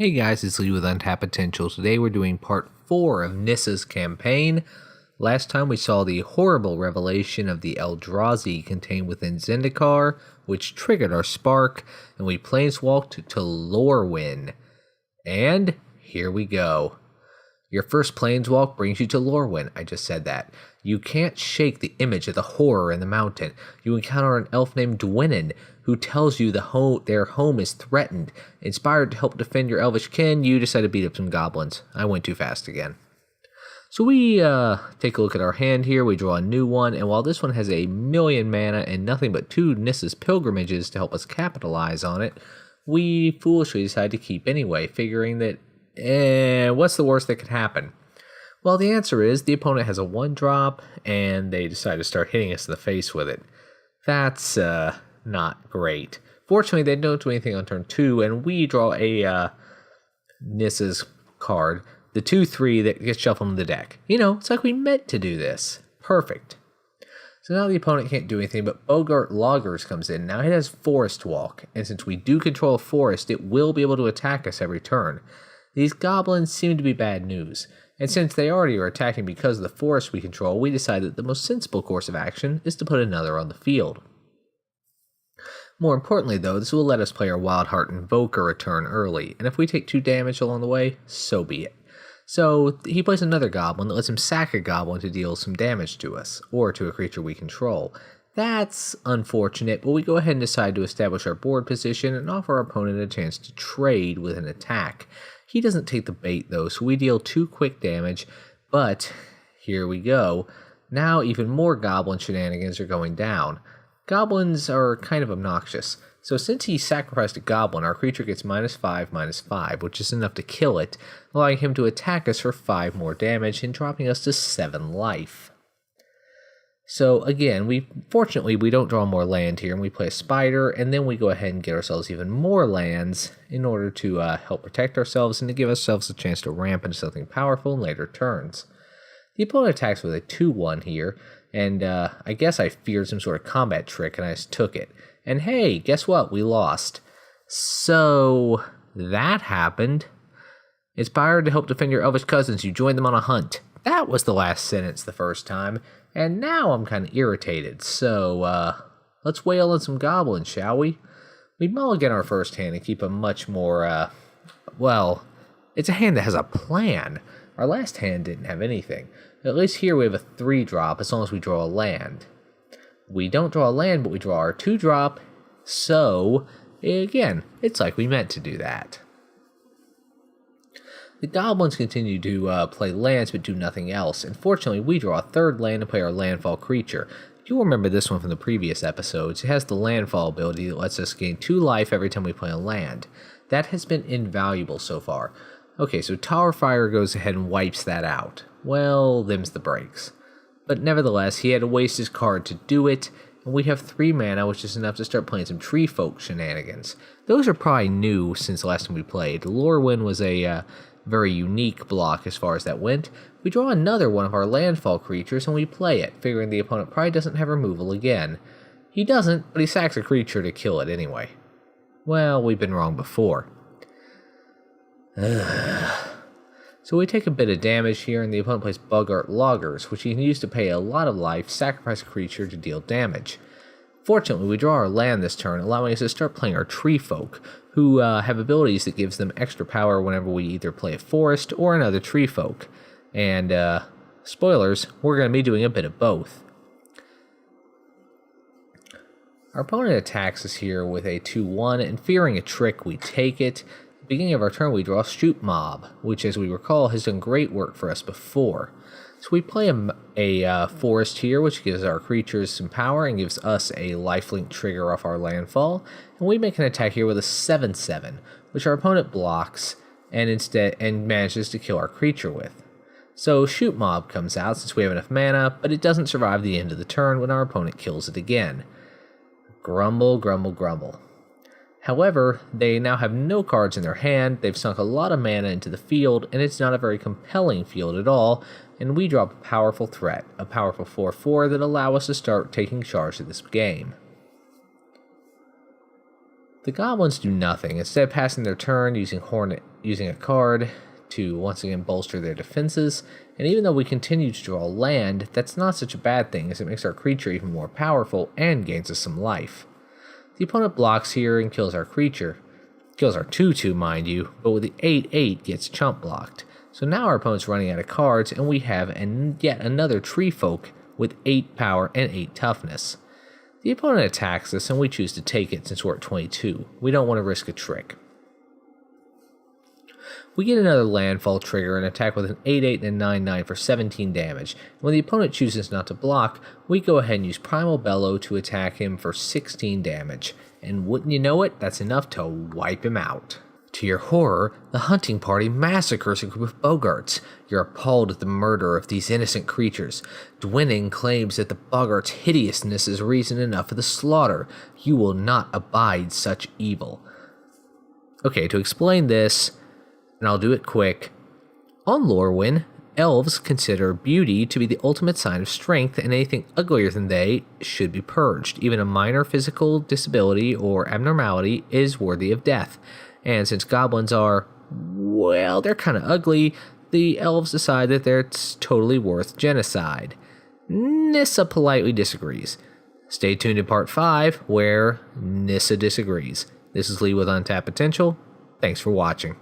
Hey guys, it's Lee with Untapped Potential. Today we're doing part 4 of Nissa's campaign. Last time we saw the horrible revelation of the Eldrazi contained within Zendikar, which triggered our spark, and we planeswalked to Lorwyn. And here we go. Your first planeswalk brings you to Lorwyn. I just said that. You can't shake the image of the horror in the mountain. You encounter an elf named Dwynnen, who tells you their home is threatened. Inspired to help defend your elvish kin, you decide to beat up some goblins. I went too fast again. So we take a look at our hand here. We draw a new one, and while this one has 1,000,000 mana and nothing but 2 Nissa's Pilgrimages to help us capitalize on it, we foolishly decide to keep anyway, figuring that, what's the worst that could happen? Well, the answer is the opponent has a 1-drop, and they decide to start hitting us in the face with it. That's not great. Fortunately, they don't do anything on turn 2, and we draw a Nissa's card, the 2/3 that gets shuffled in the deck. You know, it's like we meant to do this. Perfect. So now the opponent can't do anything, but Bogart Loggers comes in. Now it has Forest Walk, and since we do control a forest, it will be able to attack us every turn. These goblins seem to be bad news, and since they already are attacking because of the forest we control, we decide that the most sensible course of action is to put another on the field. More importantly, though, this will let us play our Wildheart Invoker a turn early, and if we take 2 damage along the way, so be it. So he plays another goblin that lets him sack a goblin to deal some damage to us, or to a creature we control. That's unfortunate, but we go ahead and decide to establish our board position and offer our opponent a chance to trade with an attack. He doesn't take the bait, though, so we deal 2 quick damage, but here we go. Now even more goblin shenanigans are going down. Goblins are kind of obnoxious, so since he sacrificed a goblin, our creature gets -5/-5, which is enough to kill it, allowing him to attack us for 5 more damage and dropping us to 7 life. So again, fortunately we don't draw more land here, and we play a spider, and then we go ahead and get ourselves even more lands in order to help protect ourselves and to give ourselves a chance to ramp into something powerful in later turns. The opponent attacks with a 2/1 here, and I guess I feared some sort of combat trick and I just took it. And hey, guess what? We lost. So that happened. Inspired to help defend your elvish cousins, you join them on a hunt. That was the last sentence the first time, and now I'm kind of irritated. So let's wail on some goblins, shall we? We mulligan our first hand and keep a much more, well, it's a hand that has a plan. Our last hand didn't have anything. At least here we have a 3-drop as long as we draw a land. We don't draw a land, but we draw our 2-drop, so again, it's like we meant to do that. The goblins continue to play lands but do nothing else, and fortunately we draw a 3rd land to play our landfall creature. You'll remember this one from the previous episodes. It has the landfall ability that lets us gain 2 life every time we play a land. That has been invaluable so far. Okay, so Tower Fire goes ahead and wipes that out. Well, them's the breaks. But nevertheless, he had to waste his card to do it, and we have 3 mana, which is enough to start playing some Tree Folk shenanigans. Those are probably new since the last time we played. Lorwyn was a very unique block as far as that went. We draw another one of our landfall creatures, and we play it, figuring the opponent probably doesn't have removal again. He doesn't, but he sacks a creature to kill it anyway. Well, we've been wrong before. So we take a bit of damage here, and the opponent plays Bogart Loggers, which he can use to pay a lot of life, sacrifice a creature to deal damage. Fortunately, we draw our land this turn, allowing us to start playing our Tree Folk, who have abilities that gives them extra power whenever we either play a forest or another Tree Folk. And, spoilers, we're going to be doing a bit of both. Our opponent attacks us here with a 2/1, and fearing a trick, we take it. Beginning of our turn, we draw Shoot Mob, which, as we recall, has done great work for us before. So we play a forest here, which gives our creatures some power and gives us a lifelink trigger off our landfall. And we make an attack here with a 7/7, which our opponent blocks and manages to kill our creature with. So Shoot Mob comes out since we have enough mana, but it doesn't survive the end of the turn when our opponent kills it again. Grumble, grumble, grumble. However, they now have no cards in their hand, they've sunk a lot of mana into the field, and it's not a very compelling field at all, and we drop a powerful threat, a powerful 4/4 that allow us to start taking charge of this game. The goblins do nothing, instead passing their turn using using a card to once again bolster their defenses, and even though we continue to draw land, that's not such a bad thing as it makes our creature even more powerful and gains us some life. The opponent blocks here and kills our creature. Kills our 2/2, mind you, but with the 8/8 gets chump blocked. So now our opponent's running out of cards, and we have yet another tree folk with 8 power and 8 toughness. The opponent attacks us, and we choose to take it since we're at 22. We don't want to risk a trick. We get another landfall trigger and attack with an 8/8 and a 9/9 for 17 damage. When the opponent chooses not to block, we go ahead and use Primal Bellow to attack him for 16 damage. And wouldn't you know it, that's enough to wipe him out. To your horror, the hunting party massacres a group of boggarts. You're appalled at the murder of these innocent creatures. Dwynning claims that the boggart's hideousness is reason enough for the slaughter. You will not abide such evil. Okay, to explain this, and I'll do it quick. On Lorwyn, elves consider beauty to be the ultimate sign of strength, and anything uglier than they should be purged. Even a minor physical disability or abnormality is worthy of death. And since goblins are, well, they're kind of ugly, the elves decide that they're totally worth genocide. Nissa politely disagrees. Stay tuned in part 5, where Nissa disagrees. This is Lee with Untapped Potential. Thanks for watching.